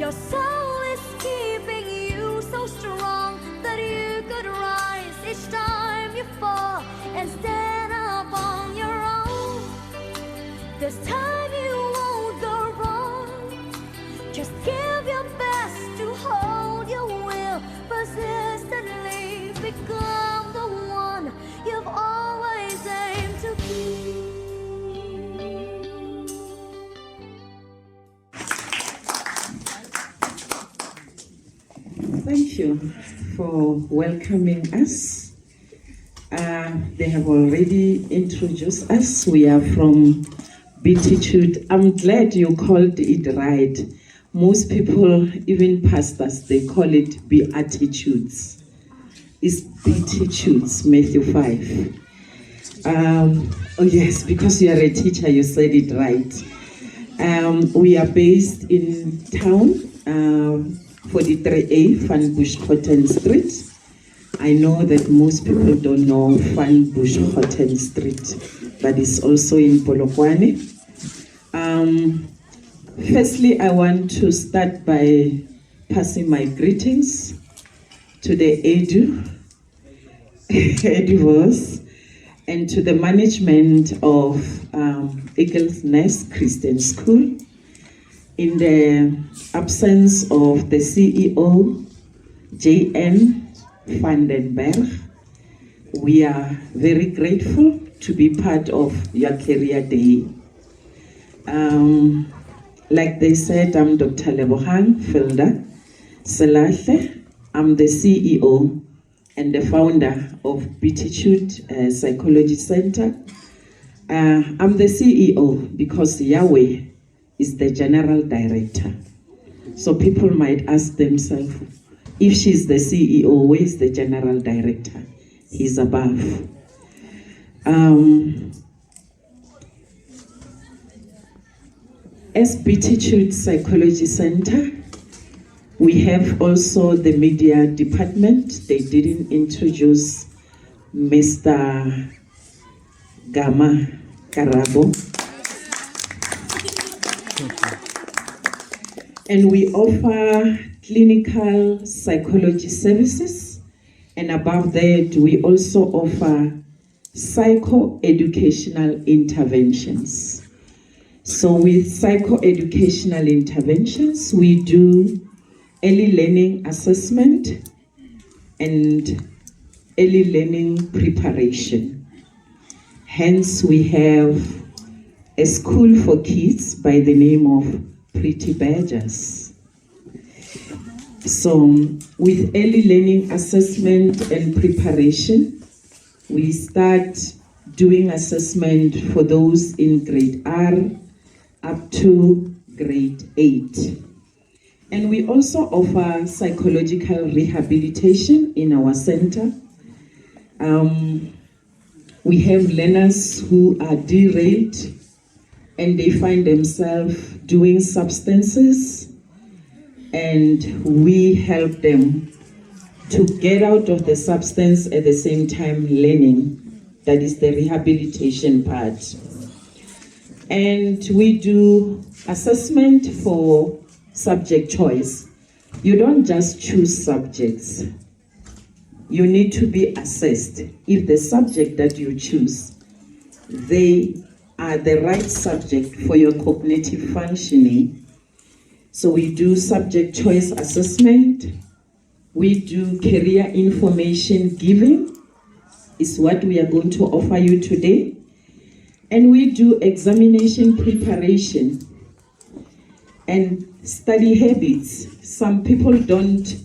Your soul is keeping you so strong that you could rise each time you fall and stand up on your own. This time you won't go wrong. Just give your best to hold your will. Persistently become the one you've always aimed to be. Thank you for welcoming us. They have already introduced us. We are from Beatitude. I'm glad you called it right. Most people, even pastors, they call it Beatitudes. It's Beatitudes, Matthew 5. Oh yes, because you are a teacher, you said it right. We are based in town, 43A, Funbush Cotton Street. I know that most people don't know Funbush Cotton Street, but it's also in Polokwane. Firstly, I want to start by passing my greetings to the Eduvos and to the management of Eagles Nest Christian School. In the absence of the CEO, J.N. Vandenberg, we are very grateful to be part of your career day. Like they said, I'm Dr. Lebohang Filda Selahle. I'm the CEO and the founder of Beatitude Psychology Center. I'm the CEO because Yahweh is the general director. So people might ask themselves, if she's the CEO, where is the general director? He's above. As Beatitude Psychology Center, we have also the media department. They didn't introduce Mr. Gama Karabo. And we offer clinical psychology services. And above that, we also offer psychoeducational interventions. So with psychoeducational interventions, we do early learning assessment and early learning preparation. Hence, we have a school for kids by the name of Pretty Badgers. So with early learning assessment and preparation, we start doing assessment for those in grade R up to grade 8. And we also offer psychological rehabilitation in our center. We have learners who are derailed and they find themselves doing substances, and we help them to get out of the substance at the same time learning. That is the rehabilitation part. And we do assessment for subject choice. You don't just choose subjects. You need to be assessed if the subject that you choose, they are the right subject for your cognitive functioning. So we do subject choice assessment. We do career information giving, is what we are going to offer you today. And we do examination preparation and study habits. Some people don't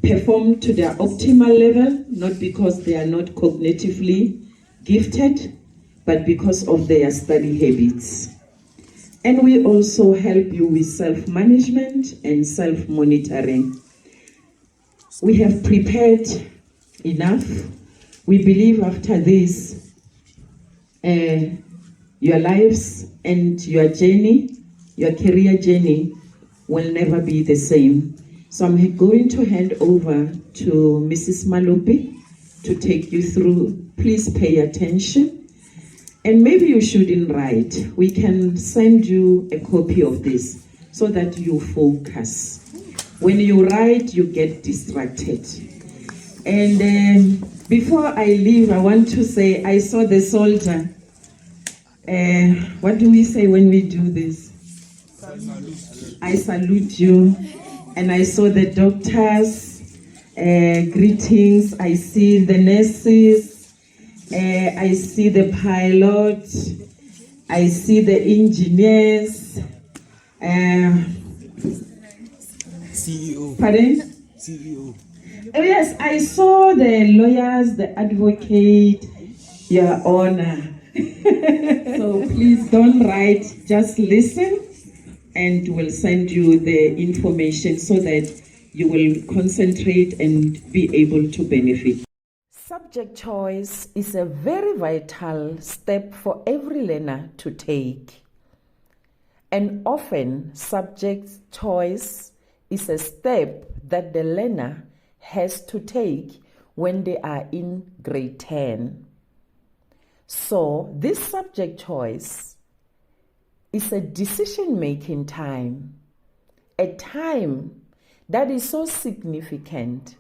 perform to their optimal level, not because they are not cognitively gifted, but because of their study habits. And we also help you with self-management and self-monitoring. We have prepared enough. We believe after this, your lives and your journey, your career journey will never be the same. So I'm going to hand over to Mrs. Malupi to take you through. Please pay attention. And maybe you shouldn't write. We can send you a copy of this so that you focus. When you write, you get distracted. And before I leave, I want to say I saw the soldier. What do we say when we do this? I salute you. And I saw the doctors. Greetings. I see the nurses. I see the pilot. I see the engineers. CEO. Pardon? CEO. Oh, yes, I saw the lawyers, the advocate, Your Honor. So please don't write, just listen, and we'll send you the information so that you will concentrate and be able to benefit. Subject choice is a very vital step for every learner to take. And often, subject choice is a step that the learner has to take when they are in grade 10. So, this subject choice is a decision-making time, a time that is so significant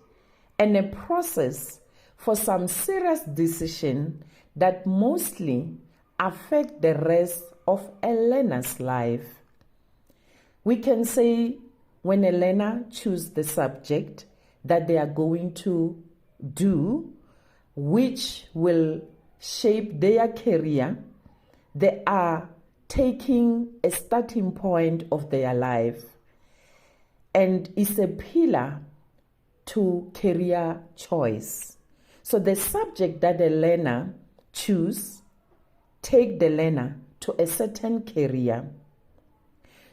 and a process for some serious decision that mostly affect the rest of a learner's life. We can say when a learner chooses the subject that they are going to do, which will shape their career, they are taking a starting point of their life and is a pillar to career choice. So the subject that the learner choose take the learner to a certain career.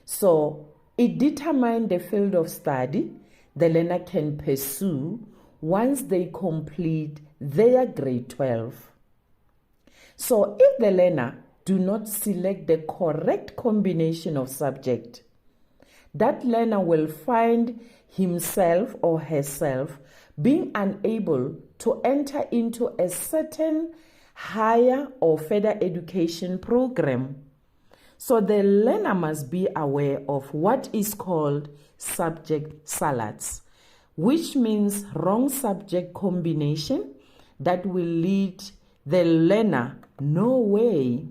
So it determines the field of study the learner can pursue once they complete their grade 12. So if the learner do not select the correct combination of subject, that learner will find himself or herself being unable to enter into a certain higher or further education program. So the learner must be aware of what is called subject salads, which means wrong subject combination that will lead the learner no way.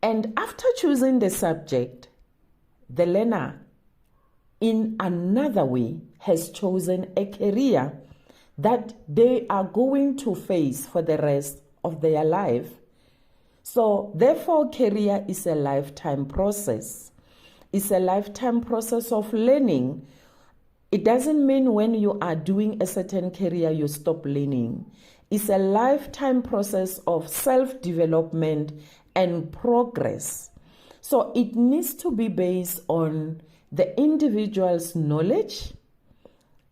And after choosing the subject, the learner in another way has chosen a career that they are going to face for the rest of their life. So therefore, career is a lifetime process. It's a lifetime process of learning. It doesn't mean when you are doing a certain career, you stop learning. It's a lifetime process of self-development and progress. So it needs to be based on the individual's knowledge.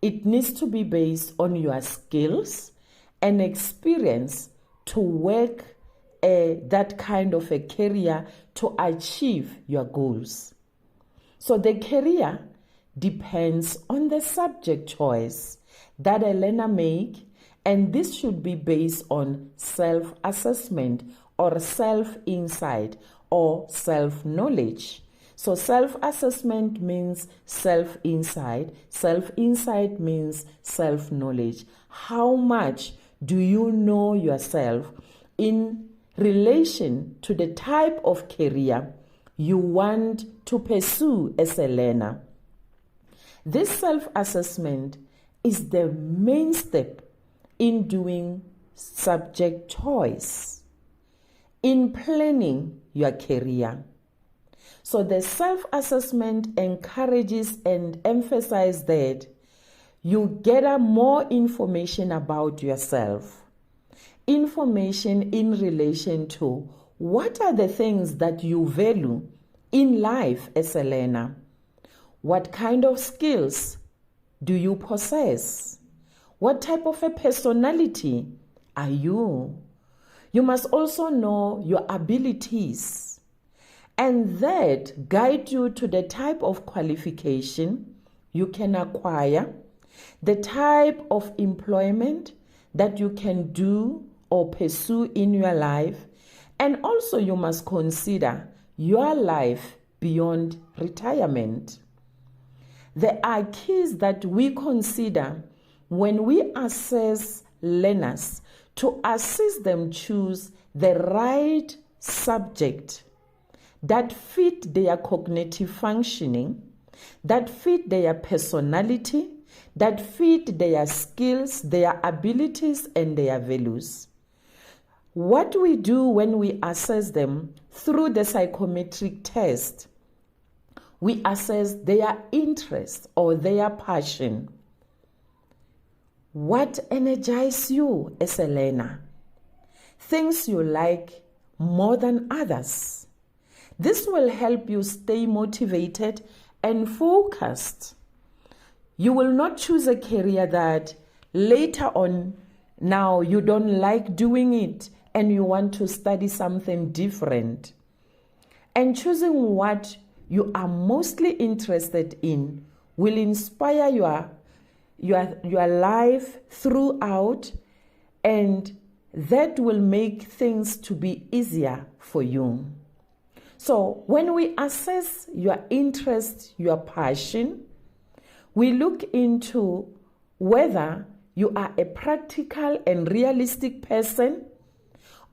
It needs to be based on your skills and experience to work that kind of a career to achieve your goals. So the career depends on the subject choice that a learner make, and this should be based on self-assessment or self-insight or self-knowledge. So self-assessment means self-insight. Self-insight means self-knowledge. How much do you know yourself in relation to the type of career you want to pursue as a learner? This self-assessment is the main step in doing subject choice, in planning your career. So the self-assessment encourages and emphasizes that you gather more information about yourself. Information in relation to what are the things that you value in life as a learner. What kind of skills do you possess? What type of a personality are you? You must also know your abilities, and that guide you to the type of qualification you can acquire, the type of employment that you can do or pursue in your life, and also you must consider your life beyond retirement. There are keys that we consider when we assess learners to assist them choose the right subject that fit their cognitive functioning, that fit their personality, that fit their skills, their abilities, and their values. What we do when we assess them through the psychometric test, we assess their interest or their passion. What energizes you as a learner? Things you like more than others. This will help you stay motivated and focused. You will not choose a career that later on now you don't like doing it and you want to study something different. And choosing what you are mostly interested in will inspire your life throughout, and that will make things to be easier for you. So when we assess your interest, your passion, we look into whether you are a practical and realistic person,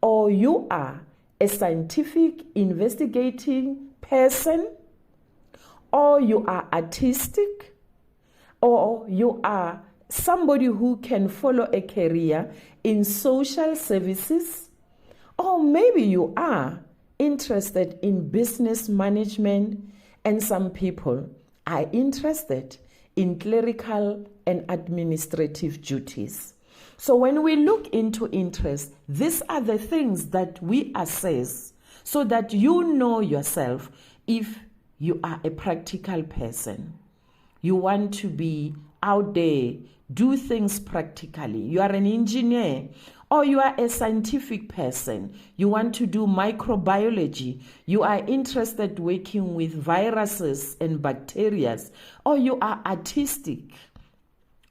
or you are a scientific investigating person, or you are artistic, or you are somebody who can follow a career in social services, or maybe you are interested in business management, and some people are interested in clerical and administrative duties. So when we look into interest, these are the things that we assess so that you know yourself if you are a practical person. You want to be out there, do things practically. You are an engineer, or you are a scientific person. You want to do microbiology. You are interested working with viruses and bacteria, or you are artistic,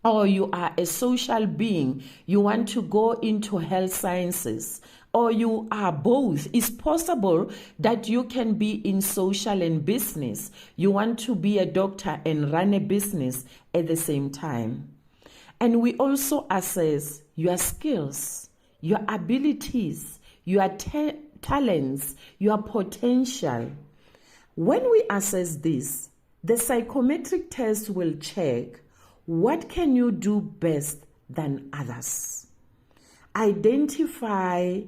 or you are a social being. You want to go into health sciences, or you are both. It's possible that you can be in social and business. You want to be a doctor and run a business at the same time. And we also assess your skills, your abilities, your talents, your potential. When we assess this, the psychometric test will check what can you do best than others. Identify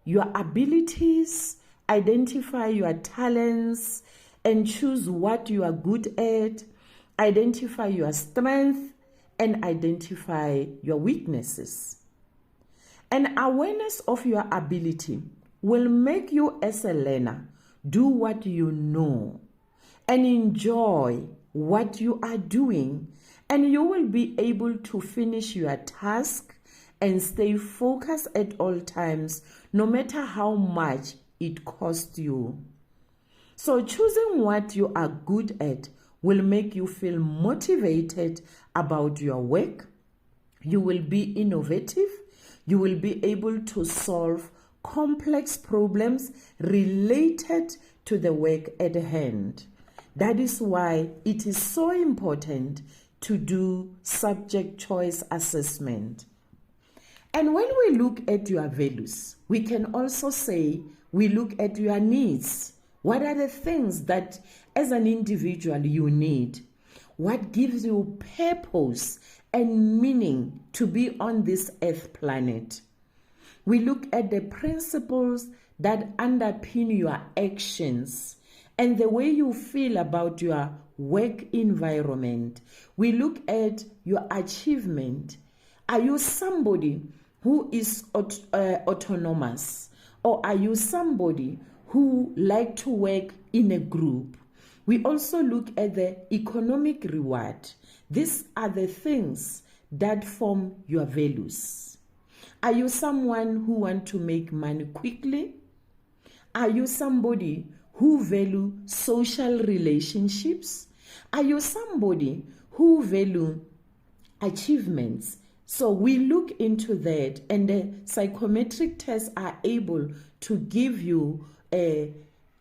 your abilities, identify your talents, and choose what you are good at. Identify your strength and identify your weaknesses. An awareness of your ability will make you as a learner do what you know and enjoy what you are doing, and you will be able to finish your task and stay focused at all times, no matter how much it costs you. So choosing what you are good at will make you feel motivated about your work. You will be innovative. You will be able to solve complex problems related to the work at hand. That is why it is so important to do subject choice assessment. And when we look at your values, we can also say we look at your needs. What are the things that as an individual you need? What gives you purpose and meaning to be on this earth planet? We look at the principles that underpin your actions and the way you feel about your work environment. We look at your achievement. Are you somebody who is autonomous, or are you somebody who like to work in a group? We also look at the economic reward. These are the things that form your values. Are you someone who wants to make money quickly? Are you somebody who value social relationships? Are you somebody who value achievements? So we look into that, and the psychometric tests are able to give you a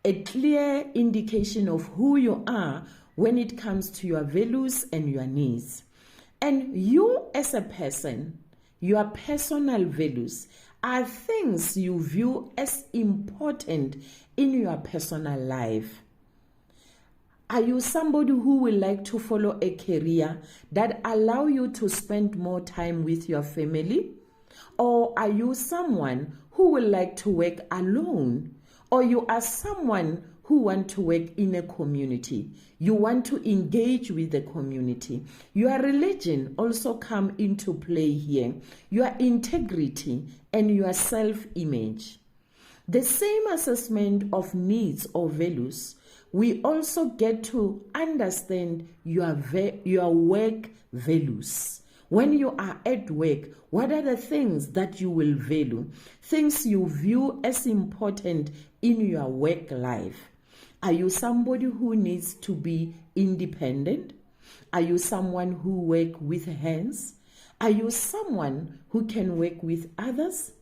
a clear indication of who you are when it comes to your values and your needs. And you as a person, your personal values are things you view as important in your personal life. Are you somebody who will like to follow a career that allow you to spend more time with your family? Or are you someone who will like to work alone? Or you are someone who want to work in a community? You want to engage with the community. Your religion also come into play here. Your integrity and your self-image. The same assessment of needs or values, we also get to understand your work values. When you are at work, what are the things that you will value? Things you view as important in your work life. Are you somebody who needs to be independent? Are you someone who works with hands? Are you someone who can work with others?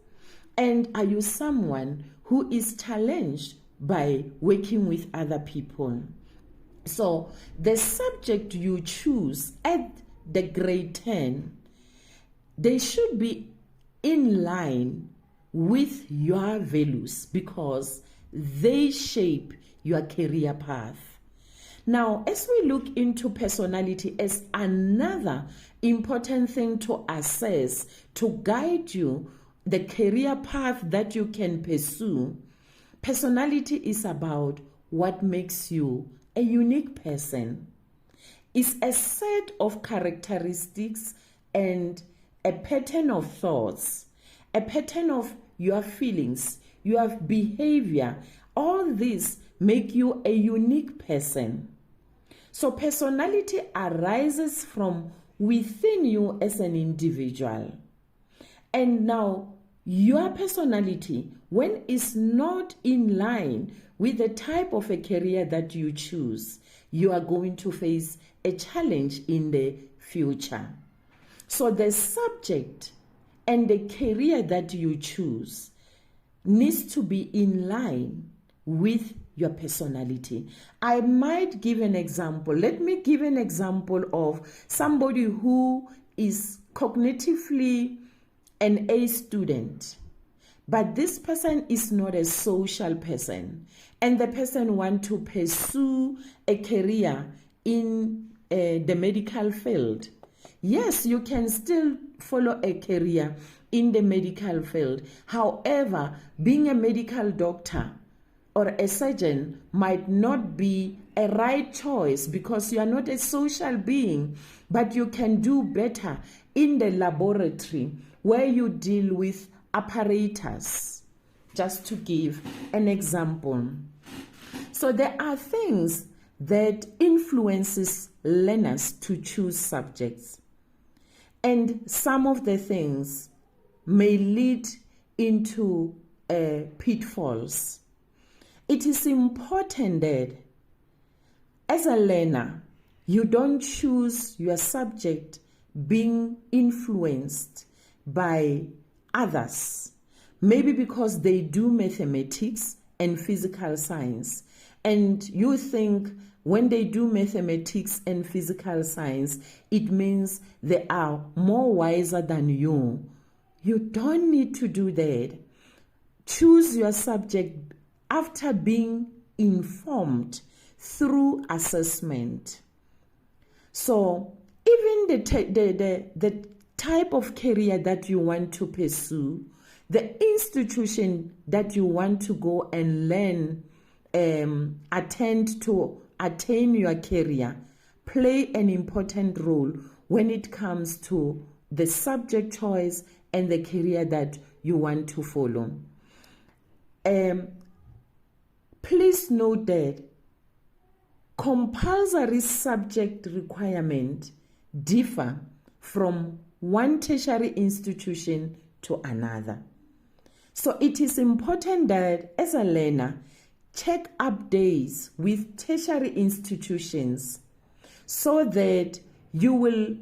And are you someone who is challenged by working with other people? So the subject you choose at the grade 10, they should be in line with your values because they shape your career path. Now, as we look into personality as another important thing to assess to guide you the career path that you can pursue, personality is about what makes you a unique person. It's a set of characteristics and a pattern of thoughts, a pattern of your feelings, your behavior. All these make you a unique person. So personality arises from within you as an individual. And now, your personality, when it's not in line with the type of a career that you choose, you are going to face a challenge in the future. So the subject and the career that you choose needs to be in line with your personality. I might give an example. Let me give an example of somebody who is cognitively an A student, but this person is not a social person, and the person wants to pursue a career in the medical field. Yes, you can still follow a career in the medical field. However, being a medical doctor or a surgeon might not be a right choice because you are not a social being, but you can do better in the laboratory where you deal with apparatus, just to give an example. So there are things that influences learners to choose subjects, and some of the things may lead into pitfalls. It is important that as a learner, you don't choose your subject being influenced by others, maybe because they do mathematics and physical science, and you think when they do mathematics and physical science, it means they are more wiser than you. You don't need to do that. Choose your subject after being informed through assessment. So even the type of career that you want to pursue, the institution that you want to go and learn, attend to attain your career, play an important role when it comes to the subject choice and the career that you want to follow. Please note that compulsory subject requirements differ from one tertiary institution to another. So it is important that as a learner, check updates with tertiary institutions so that you will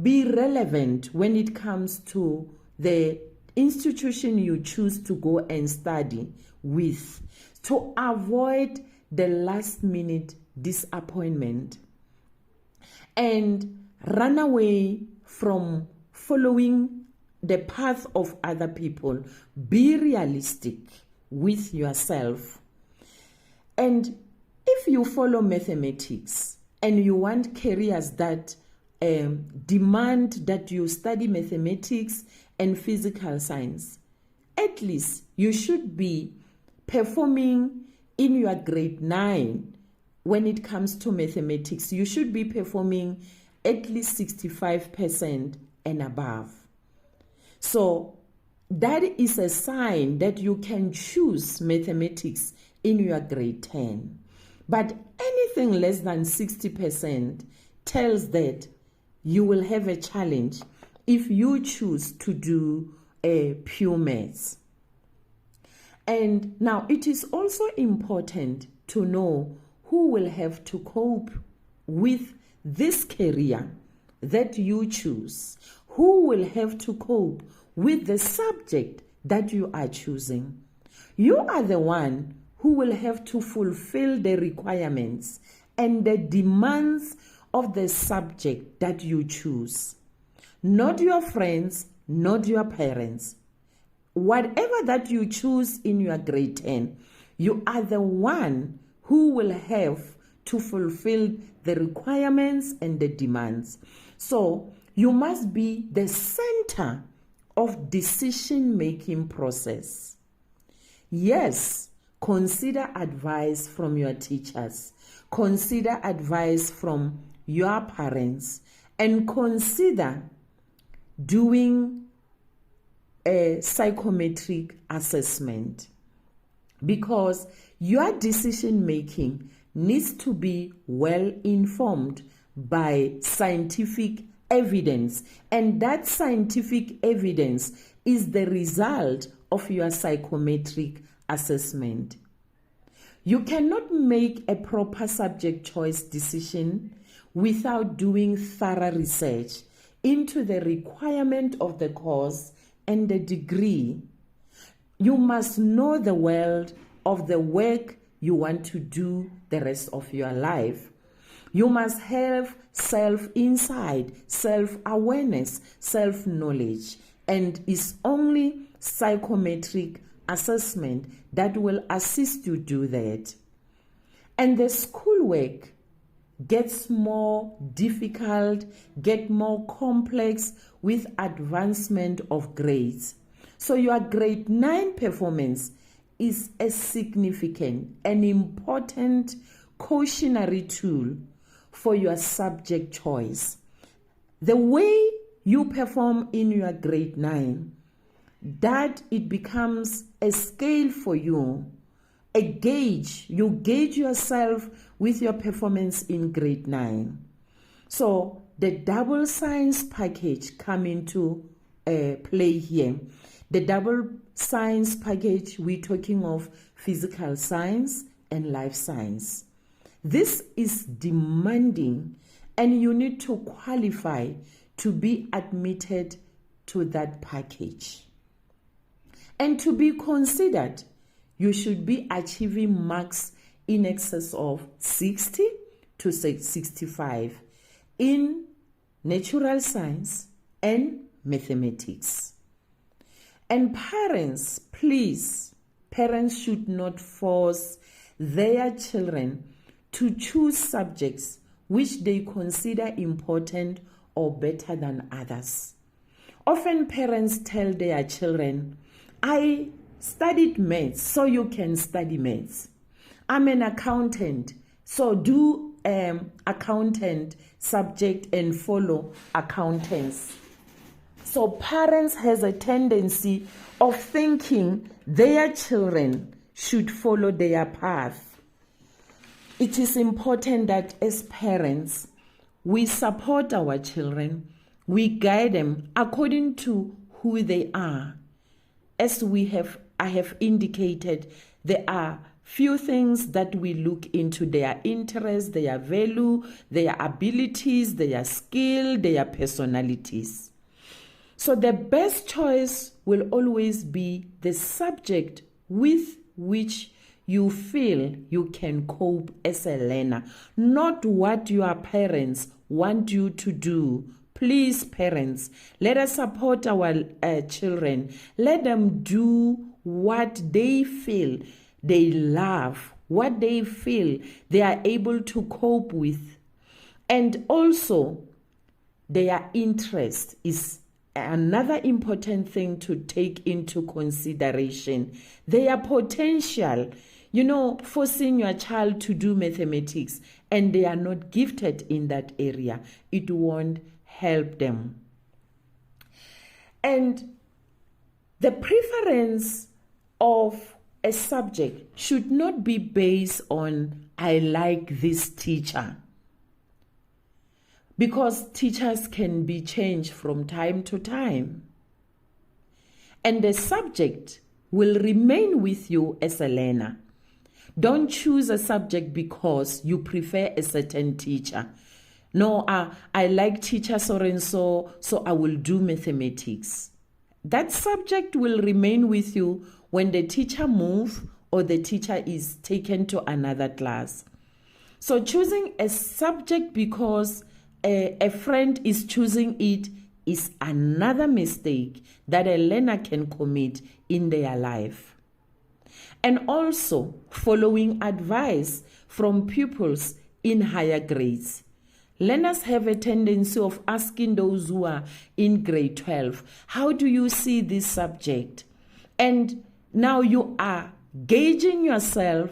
be relevant when it comes to the institution you choose to go and study with, to avoid the last minute disappointment and run away from following the path of other people. Be realistic with yourself. And if you follow mathematics and you want careers that demand that you study mathematics and physical science, at least you should be performing in your grade 9. When it comes to mathematics, you should be performing at least 65% and above. So that is a sign that you can choose mathematics in your grade 10. But anything less than 60% tells that you will have a challenge if you choose to do a pure maths. And now it is also important to know who will have to cope with this career that you choose, who will have to cope with the subject that you are choosing. You are the one who will have to fulfill the requirements and the demands of the subject that you choose. Not your friends, not your parents. Whatever that you choose in your grade 10, you are the one who will have to fulfill the requirements and the demands. So you must be the center of decision-making process. Yes, consider advice from your teachers, consider advice from your parents, and consider doing a psychometric assessment, because your decision making needs to be well informed by scientific evidence, and that scientific evidence is the result of your psychometric assessment. You cannot make a proper subject choice decision without doing thorough research into the requirement of the course and the degree. You must know the world of the work you want to do the rest of your life. You must have self-insight, self-awareness, self-knowledge, and it's only psychometric assessment that will assist you do that. And the schoolwork gets more difficult, get more complex with advancement of grades. So your grade 9 performance is a significant and important cautionary tool for your subject choice. The way you perform in your grade 9, that it becomes a scale for you, a gauge. You gauge yourself with your performance in grade 9. So the double science package come into play here. The double science package, we're talking of physical science and life science. This is demanding, and you need to qualify to be admitted to that package. And to be considered, you should be achieving marks in excess of 60 to 65 in natural science and mathematics. And parents, please, parents should not force their children to choose subjects which they consider important or better than others. Often parents tell their children, I studied maths, so you can study maths. I'm an accountant, so do accountant subject and follow accountants. So parents has a tendency of thinking their children should follow their path. It is important that as parents, we support our children, we guide them according to who they are. As I have indicated, there are few things that we look into: their interests, their value, their abilities, their skill, their personalities. So the best choice will always be the subject with which you feel you can cope as a learner, not what your parents want you to do. Please, parents, let us support our children. Let them do what they feel they love, what they feel they are able to cope with. And also, their interest is another important thing to take into consideration. Their potential, forcing your child to do mathematics and they are not gifted in that area, it won't help them. And the preference of a subject should not be based on, I like this teacher. Because teachers can be changed from time to time. And the subject will remain with you as a learner. Don't choose a subject because you prefer a certain teacher. No, I like teacher so I will do mathematics. That subject will remain with you when the teacher moves or the teacher is taken to another class. So choosing a subject because a friend is choosing it is another mistake that a learner can commit in their life. And also following advice from pupils in higher grades. Learners have a tendency of asking those who are in grade 12, how do you see this subject? And now you are gauging yourself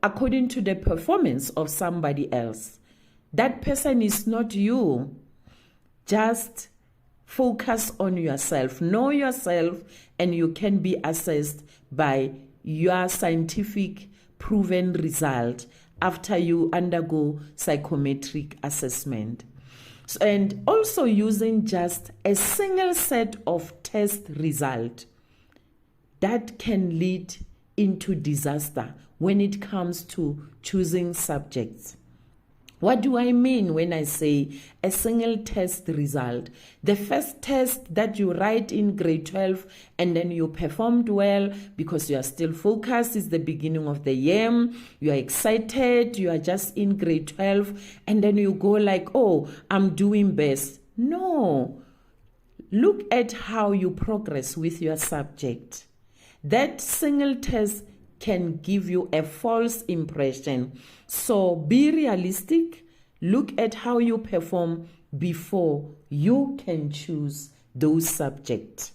according to the performance of somebody else. That person is not you. Just focus on yourself. Know yourself, and you can be assessed by your scientific proven result after you undergo psychometric assessment. And also using just a single set of test result that can lead into disaster when it comes to choosing subjects. What do I mean when I say a single test result? The first test that you write in grade 12 and then you performed well because you are still focused, it's the beginning of the year, you are excited, you are just in grade 12, and then you go like, oh, I'm doing best. No. Look at how you progress with your subject. That single test can give you a false impression. So be realistic. Look at how you perform before you can choose those subjects.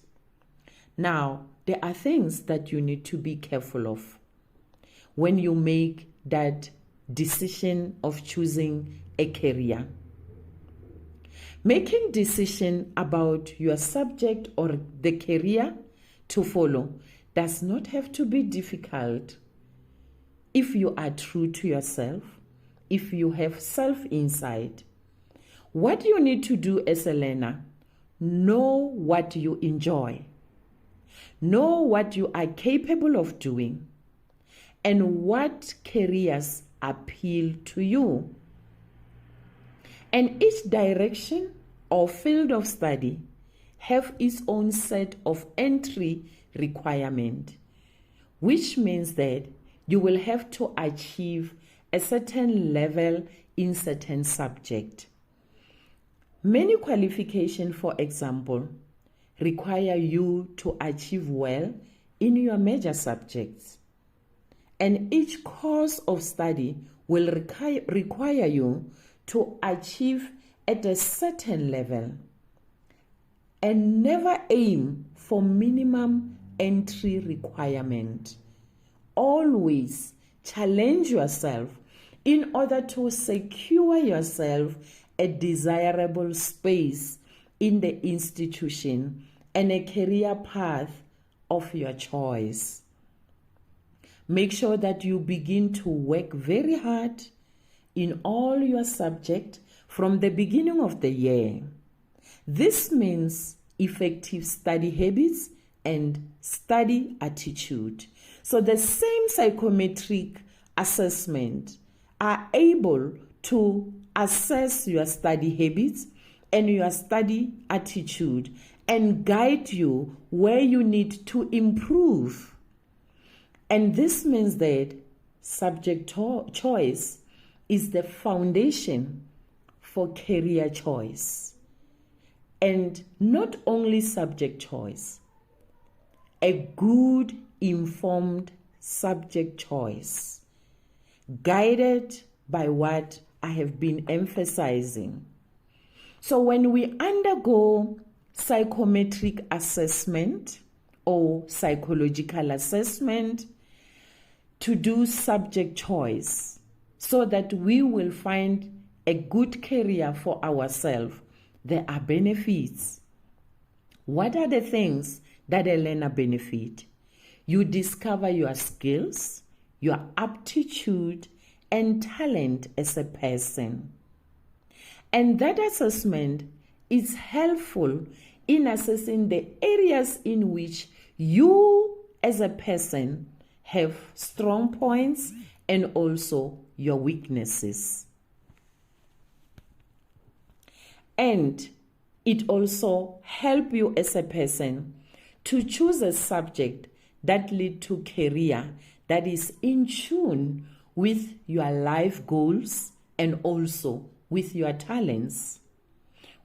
Now, there are things that you need to be careful of when you make that decision of choosing a career. Making decision about your subject or the career to follow does not have to be difficult if you are true to yourself, if you have self-insight. What you need to do as a learner, know what you enjoy, know what you are capable of doing, and what careers appeal to you. And each direction or field of study have its own set of entry requirement, which means that you will have to achieve a certain level in certain subject. Many qualifications, for example, require you to achieve well in your major subjects. And each course of study will require you to achieve at a certain level. And never aim for minimum entry requirement. Always challenge yourself in order to secure yourself a desirable space in the institution and a career path of your choice. Make sure that you begin to work very hard in all your subjects from the beginning of the year. This means effective study habits and study attitude. So the same psychometric assessment are able to assess your study habits and your study attitude and guide you where you need to improve. And this means that subject choice is the foundation for career choice. And not only subject choice, a good informed subject choice, guided by what I have been emphasizing. So when we undergo psychometric assessment or psychological assessment to do subject choice so that we will find a good career for ourselves, there are benefits. What are the things that a learner benefit? You discover your skills, your aptitude, and talent as a person. And that assessment is helpful in assessing the areas in which you as a person have strong points and also your weaknesses. And it also helps you as a person to choose a subject that leads to career that is in tune with your life goals and also with your talents.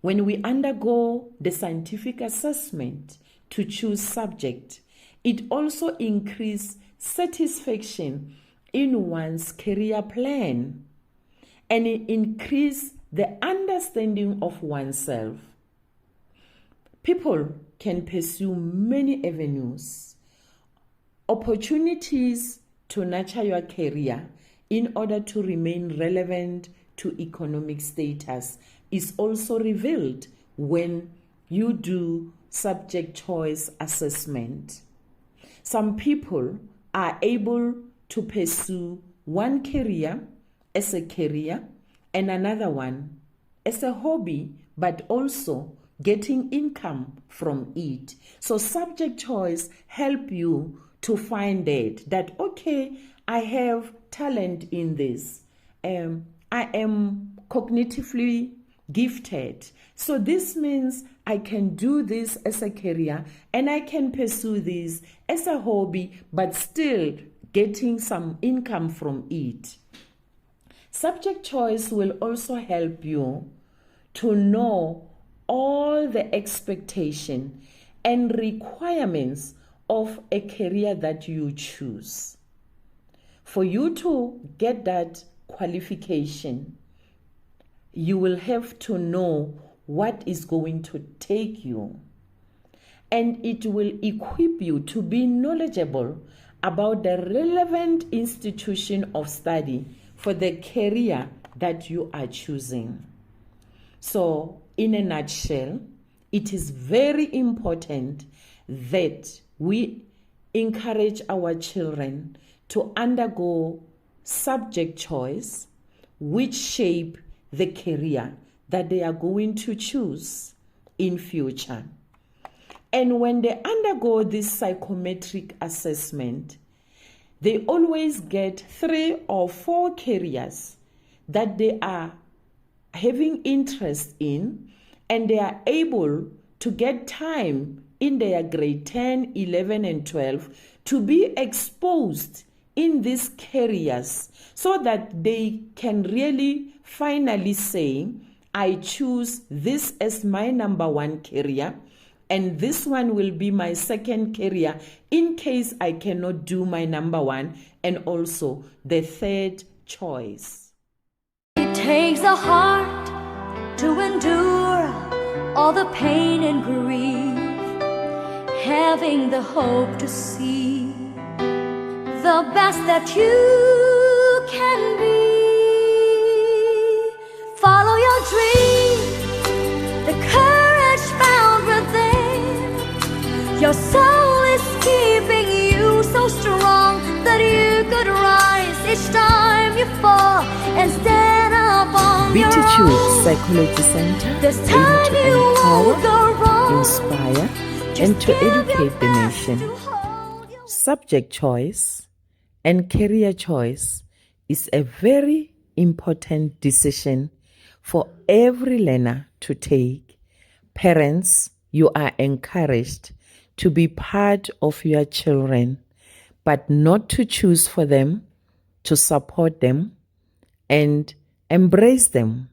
When we undergo the scientific assessment to choose subject, it also increases satisfaction in one's career plan, and it increases the understanding of oneself. People can pursue many avenues, opportunities to nurture your career in order to remain relevant to economic status is also revealed when you do subject choice assessment. Some people are able to pursue one career as a career and another one as a hobby, but also getting income from it. So subject choice help you to find that okay, I have talent in this. I am cognitively gifted. So this means I can do this as a career and I can pursue this as a hobby, but still getting some income from it. Subject choice will also help you to know all the expectation and requirements of a career that you choose. For you to get that qualification, you will have to know what is going to take you, and it will equip you to be knowledgeable about the relevant institution of study for the career that you are choosing. So, in a nutshell, it is very important that we encourage our children to undergo subject choice which shape the career that they are going to choose in future. And when they undergo this psychometric assessment, they always get 3 or 4 careers that they are having interest in, and they are able to get time in their grade 10, 11, and 12 to be exposed in these careers so that they can really finally say, I choose this as my number 1 career, and this one will be my second career in case I cannot do my number 1, and also the third choice. It takes a heart to endure all the pain and grief, having the hope to see the best that you can be. Follow your dreams, the courage found within. Your soul is keeping you so strong that you could rise each time you fall and stand up on your Beatitude own. Psychology Center This aims time to you won't empower, go wrong. inspire, Just and to give your educate the best nation. to hold your Subject choice and career choice is a very important decision for every learner to take. Parents, you are encouraged to be part of your children but not to choose for them, to support them, and embrace them